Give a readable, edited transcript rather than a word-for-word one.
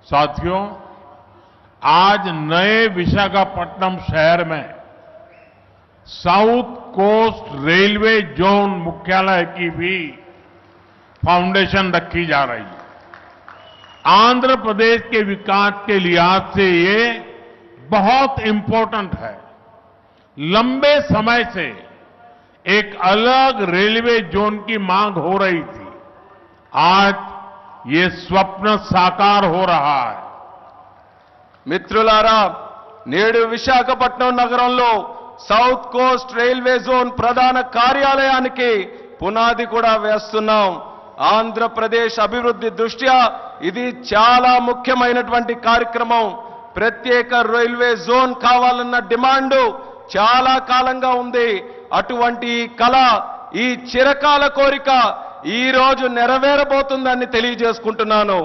साथियों, आज नए विशाखापट्टनम शहर में साउथ कोस्ट रेलवे जोन मुख्यालय की भी फाउंडेशन रखी जा रही है। आंध्र प्रदेश के विकास के लिहाज से ये बहुत इंपॉर्टेंट है। लंबे समय से एक अलग रेलवे जोन की मांग हो रही थी। आज ये स्वप्न साकार हो रहा है। మిత్రులారా, నేడు విశాఖపట్నం నగరంలో సౌత్ కోస్ట్ రైల్వే జోన్ ప్రధాన కార్యాలయానికి పునాది కూడా వేస్తున్నాం. ఆంధ్రప్రదేశ్ అభివృద్ధి దృష్ట్యా ఇది చాలా ముఖ్యమైనటువంటి కార్యక్రమం. ప్రత్యేక రైల్వే జోన్ కావాలన్న డిమాండ్ చాలా కాలంగా ఉంది. అటువంటి కళ, ఈ చిరకాల కోరిక ఈ రోజు నెరవేరబోతుందని తెలియజేసుకుంటున్నాను.